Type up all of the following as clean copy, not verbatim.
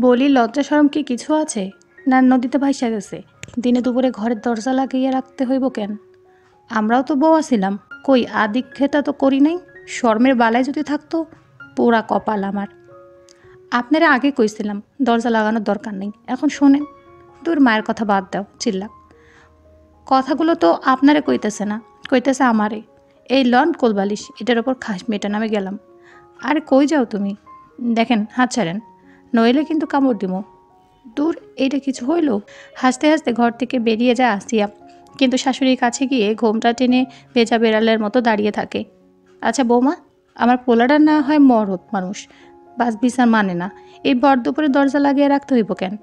বলি লজ্জা শরম কি কিছু আছে? না নদীতে ভাইসা গেছে? দিনে দুপুরে ঘরের দরজা লাগিয়ে রাখতে হইব কেন? আমরাও তো বউ আছিলাম, কই আদিক্ষেতা তো করি নাই। শর্মের বালায় যদি থাকতো, পোড়া কপাল আমার। আপনারা আগে কইছিলাম দরজা লাগানোর দরকার নেই, এখন শোনেন। তোর মায়ের কথা বাদ দাও, চিল্লা। কথাগুলো তো আপনারে কইতেছে না, কইতেছে আমারে। এই লন কোলবালিশ, এটার ওপর খাস মেয়েটা নামে গেলাম। আরে কই যাও তুমি? দেখেন হাত ছাড়েন, নইলে কিন্তু কামড় দিমো। দূর, এইটা কিছু হইল? হাসতে হাসতে ঘর থেকে বেরিয়ে যায় আসিয়া, কিন্তু শাশুড়ির কাছে গিয়ে ঘোমটা টেনে ভেজা বেড়ালের মতো দাঁড়িয়ে থাকে। আচ্ছা বৌমা, আমার পোলাটা না হয় মরদ মানুষ, বাস বিচার মানে না, এই ভর দুপুরে দরজা লাগিয়ে রাখতে হইব কেন?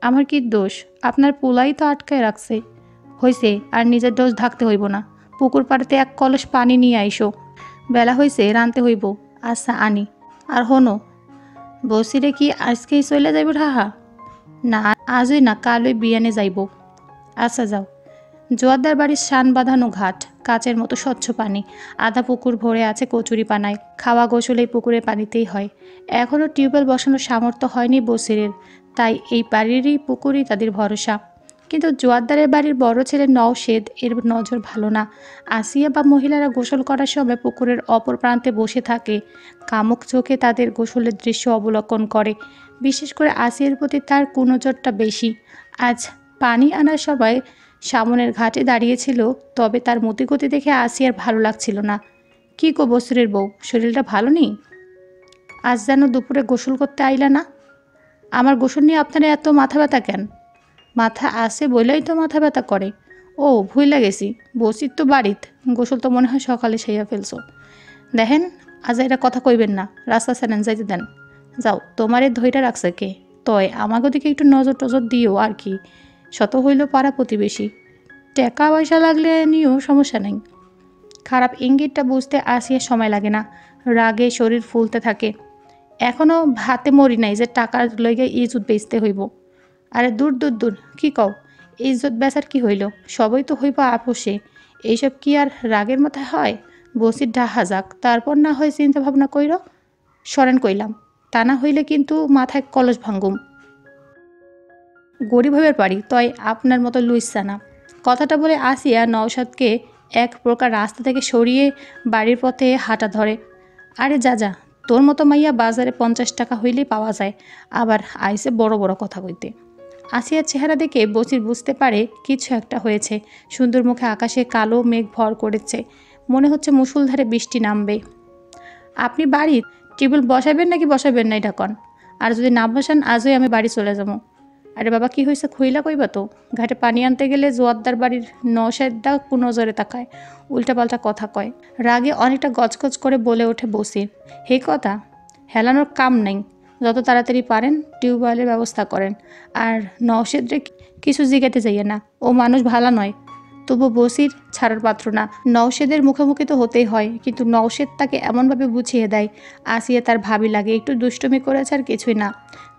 আমার কি দোষ? আপনার পোলাই তো আটকায় রাখছে। হইছে, আর নিজের দোষ ঢাকতে হইব না। পুকুর পাড়েতে এক কলস পানি নিয়ে আইসো, বেলা হইছে রানতে হইব। আচ্ছা আনি। আর হনো, বসিরে কি আজকেই চলে যাইব ঢাহা? না, আজই না, কালই বিয়ানে যাইব। আচ্ছা যাও। জোয়ারদার বাড়ির শান বাঁধানো ঘাট, কাচের মতো স্বচ্ছ পানি, আধা পুকুর ভরে আছে কচুরি পানায়। খাওয়া গোসল এই পুকুরের পানিতেই হয়। এখনও টিউবওয়েল বসানোর সামর্থ্য হয়নি বসিরের, তাই এই বাড়িরই পুকুরই তাদের ভরসা। কিন্তু জোয়ারদারের বাড়ির বড় ছেলে নওশেদ এর নজর ভালো না। আসিয়া বা মহিলারা গোসল করার সময় পুকুরের অপর প্রান্তে বসে থাকে, কামুক চোখে তাদের গোসলের দৃশ্য অবলোকন করে। বিশেষ করে আসিয়ার প্রতি তার কুনজরটা বেশি। আজ পানি আনার সময় সামনের ঘাটে দাঁড়িয়েছিল, তবে তার মতিগতি দেখে আসিয়ার ভালো লাগছিল না। কি গো বসুরের বউ, শরীরটা ভালো নেই? আজ যেন দুপুরে গোসল করতে আইলা না? আমার গোসল নিয়ে আপনার এত মাথা ব্যথা কেন? মাথা আসে বলেই তো মাথা ব্যথা করে। ও ভুইলা গেছি, বসির তো বাড়িত, গোসল তো মনে হয় সকালে সেয়া ফেলছো। দেখেন, আজ এটা কথা কইবেন না, রাস্তা সেনেন যাইতে দেন। যাও, তোমারে ধইরা রাখছে কে? তয় আমাকে দিকে একটু নজর টজর দিও আর কি। শত হইল পাড়া প্রতিবেশী, টাকা পয়সা লাগলে নিও, সমস্যা নেই। খারাপ ইঙ্গিতটা বুঝতে আসিয়া সময় লাগে না, রাগে শরীর ফুলতে থাকে। এখনও ভাতে মরি নাই যে টাকার লইগে ইজ্জত বেচতে হইব। আরে দূর দূর দূর, কি কও? ইজ্জত বেচার কি হইল? সবই তো হইব আপোষে। এইসব কি আর রাগের মাথায় হয়? বসির ডাহা যাক, তারপর না হয় চিন্তা ভাবনা কইর। সরেন কইলাম, তা না হইলে কিন্তু মাথায় কলস ভাঙ্গুম। গরিব হইবার পারি, তয় আপনার মতো লুইসা না। কথাটা বলে আসিয়া নওশাদকে এক প্রকার রাস্তা থেকে সরিয়ে বাড়ির পথে হাঁটা ধরে। আরে যা যা, তোর মতো মাইয়া বাজারে 50 টাকা হইলেই পাওয়া যায়, আবার আইসে বড় বড় কথা কইতে। আসিয়ার চেহারা দেখে বসির বুঝতে পারে কিছু একটা হয়েছে। সুন্দর মুখে আকাশে কালো মেঘ ভর করেছে, মনে হচ্ছে মুষলধারে বৃষ্টি নামবে। আপনি বাড়ি টিউবওয়েল বসাবেন নাকি বসাবেন না এটা কন? আর যদি না বসান, আজই আমি বাড়ি চলে যাবো। আরে বাবা, কি হয়েছে খুইলা কইবা তো। ঘাটে পানি আনতে গেলে জোয়ারদার বাড়ির নশায়দা কুনজরে তাকায়, উল্টাপাল্টা কথা কয়। রাগে অনেকটা গজগজ করে বলে ওঠে বসির, হে কথা হেলানোর কাম নেই, যত তাড়াতাড়ি পারেন টিউবওয়েলের ব্যবস্থা করেন। আর নওশেদরে কিছু জিগাতে যাইয়ে না, ও মানুষ ভালা নয়। তবু বসির ছাড়ার পাত্র না। নওশেদের মুখোমুখি তো হতেই হয়, কিন্তু নওশেদ তাকে এমনভাবে বুঝিয়ে দেয়, আসিয়া তার ভাবি লাগে একটু দুষ্টুমি করেছে আর কিছুই না।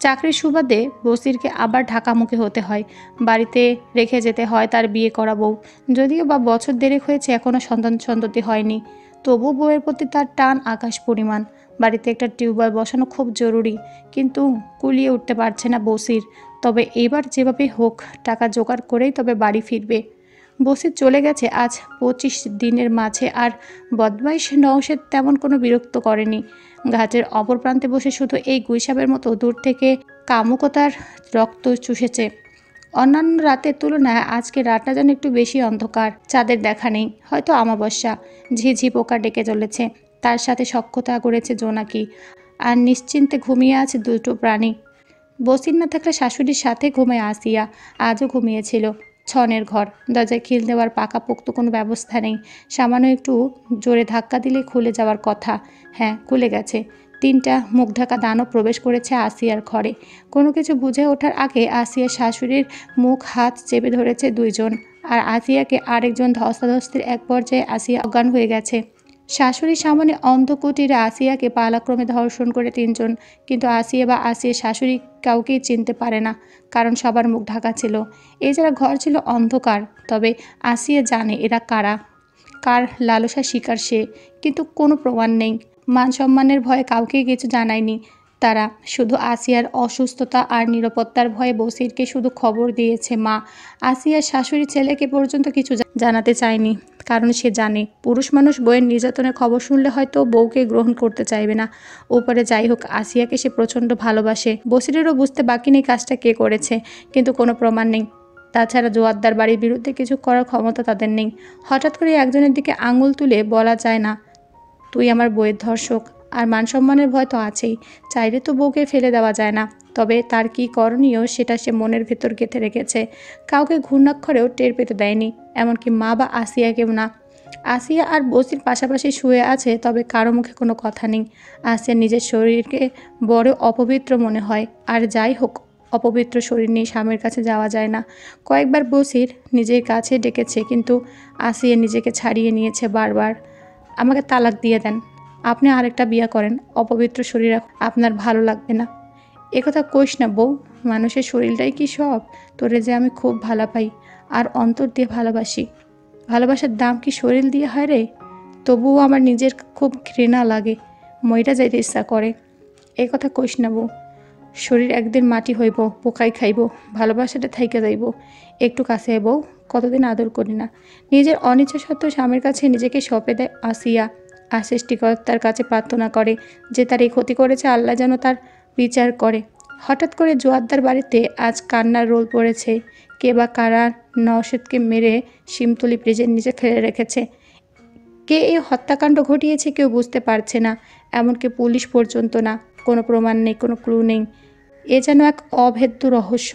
চাকরির সুবাদে বসিরকে আবার ঢাকামুখী হতে হয়, বাড়িতে রেখে যেতে হয় তার বিয়ে করা বউ। যদিও বা বছর দেড়েক হয়েছে, এখনও সন্ততি হয়নি, তবু বউয়ের প্রতি তার টান আকাশ পরিমাণ। বাড়িতে একটা টিউবওয়েল বসানো খুব জরুরি, কিন্তু কুলিয়ে উঠতে পারছে না বসির। তবে এবার যেভাবে হোক টাকা জোগাড় করেই তবে বাড়ি ফিরবে। বসির চলে গেছে আজ 25 দিনের মাঝে, আর বদমাইশ নওশেদ তেমন কোনো বিরক্ত করেনি। ঘাটের অপর প্রান্তে বসে শুধু এই গুইসাবের মতো দূর থেকে কামুকতার রক্ত চুষেছে। অন্যান্য রাতের তুলনায় আজকে রাতটা যেন একটু বেশি অন্ধকার, চাঁদের দেখা নেই, হয়তো অমাবস্যা। ঝিঝি পোকা ডেকে চলেছে, তার সাথে সখ্যতা করেছে জোনাকি, আর নিশ্চিন্তে ঘুমিয়ে আছে দুটো প্রাণী। বসির না থাকলে শাশুড়ির সাথে ঘুমায় আসিয়া, আজও ঘুমিয়েছিল। ছনের ঘর, দরজায় খিল দেওয়ার পাকাপোক্ত কোনো ব্যবস্থা নেই। সামান্য একটু জোরে ধাক্কা দিলে খুলে যাওয়ার কথা। হ্যাঁ, খুলে গেছে। 3টা মুখ ঢাকা দানব প্রবেশ করেছে আসিয়ার ঘরে। কোনো কিছু বুঝে ওঠার আগে আসিয়ার শাশুড়ির মুখ হাত চেপে ধরেছে 2 জন, আর আসিয়াকে আরেকজন ধস্তাধস্তির এক পর্যায়ে আসিয়া অজ্ঞান হয়ে গেছে। শাশুড়ির সামনে অন্ধকুটিরে আসিয়াকে পালাক্রমে ধর্ষণ করে 3 জন, কিন্তু আসিয়া বা আসিয়ার শাশুড়ি কাউকেই চিনতে পারে না, কারণ সবার মুখ ঢাকা ছিল। এছাড়া ঘর ছিল অন্ধকার। তবে আসিয়া জানে এরা কারা, কার লালসা শিকার সে, কিন্তু কোনো প্রমাণ নেই। মান সম্মানের ভয়ে কাউকেই কিছু জানায়নি, তারা। শুধু আসিয়ার অসুস্থতা আর নিরাপত্তার ভয়ে বসিরকে শুধু খবর দিয়েছে মা। আসিয়ার শাশুড়ি ছেলেকে পর্যন্ত কিছু জানাতে চায়নি, কারণ সে জানে পুরুষ মানুষ বউয়ের নির্যাতনের খবর শুনলে হয়তো বউকে গ্রহণ করতে চাইবে না। উপরে যাই হোক, আসিয়াকে সে প্রচণ্ড ভালোবাসে। বসিরেরও বুঝতে বাকি নেই কাজটা কে করেছে, কিন্তু কোনো প্রমাণ নেই। তাছাড়া জোয়ারদার বাড়ির বিরুদ্ধে কিছু করার ক্ষমতা তাদের নেই। হঠাৎ করে একজনের দিকে আঙুল তুলে বলা যায় না তুই আমার বউয়ের ধর্ষক। আর মান সম্মানের ভয় তো আছেই, চাইলে তো বউকে ফেলে দেওয়া যায় না। তবে তার কি করণীয় সেটা সে মনের ভেতর গেঁথে রেখেছে। কাউকে ঘূর্ণাক্ষরেও টের পেতে দেয়নি, এমনকি মা বা আসিয়াকেও না। আসিয়া আর বসির পাশাপাশি শুয়ে আছে, তবে কারো মুখে কোনো কথা নেই। আসিয়া নিজের শরীরকে বড় অপবিত্র মনে হয়। আর যাই হোক, অপবিত্র শরীর নিয়ে স্বামীর কাছে যাওয়া যায় না। কয়েকবার বসির নিজের কাছে ডেকেছে, কিন্তু আসিয়া নিজেকে ছাড়িয়ে নিয়েছে বারবার। আমাকে তালাক দিয়ে দেন, আপনি আরেকটা বিয়ে করেন, অপবিত্র শরীর আপনার ভালো লাগবে না। একথা কইস না বউ, মানুষের শরীরটাই কি সব? তোরে যে আমি খুব ভালো পাই আর অন্তর দিয়ে ভালোবাসি। ভালোবাসার দাম কি শরীর দিয়ে হয় রে? তবুও আমার নিজের খুব ঘৃণা লাগে, মইরা যাইতে ইচ্ছা করে। এই কথা কইস না বউ, শরীর একদিন মাটি হইব, পোকাই খাইব, ভালোবাসাটা থাইকা যাইব। একটু কাছে বউ, কতদিন আদর করি না। নিজের অনিচ্ছা সত্ত্বেও স্বামীর কাছে নিজেকে সঁপে দেয় আসিয়া। আর সৃষ্টিকর্তার কাছে প্রার্থনা করে যে তার এই ক্ষতি করেছে আল্লাহ যেন তার বিচার করে। হঠাৎ করে জোয়ারদার বাড়িতে আজ কান্নার রোল পড়েছে। কে বা কারা নওশেদকে মেরে শিমতলি ব্রিজের নিচে ফেলে রেখেছে। কে এই হত্যাকাণ্ড ঘটিয়েছে কেউ বুঝতে পারছে না, এমনকি পুলিশ পর্যন্ত না। কোনো প্রমাণ নেই, কোনো ক্লু নেই। এ যেন এক অভেদ্য রহস্য।